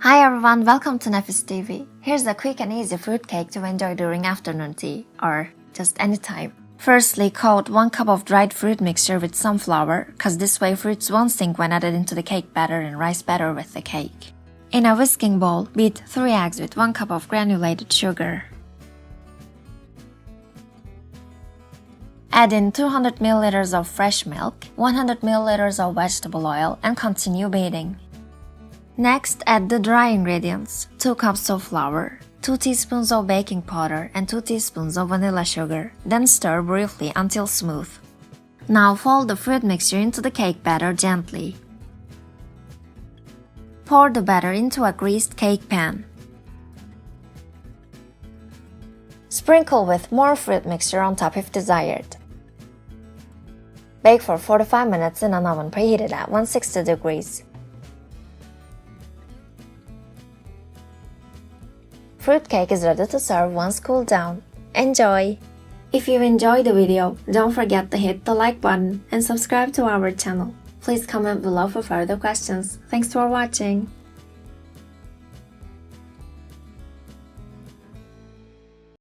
Hi everyone, welcome to Nefis TV. Here's a quick and easy fruitcake to enjoy during afternoon tea, or just anytime. Firstly, coat 1 cup of dried fruit mixture with some flour, cause this way fruits won't sink when added into the cake batter and rise better with the cake. In a whisking bowl, beat 3 eggs with 1 cup of granulated sugar. Add in 200 ml of fresh milk, 100 ml of vegetable oil and continue beating. Next, add the dry ingredients, 2 cups of flour, 2 teaspoons of baking powder and 2 teaspoons of vanilla sugar, then stir briefly until smooth. Now fold the fruit mixture into the cake batter gently. Pour the batter into a greased cake pan. Sprinkle with more fruit mixture on top if desired. Bake for 45 minutes in an oven preheated at 160 degrees. Fruitcake is ready to serve once cooled down. Enjoy! If you enjoyed the video, don't forget to hit the like button and subscribe to our channel. Please comment below for further questions. Thanks for watching!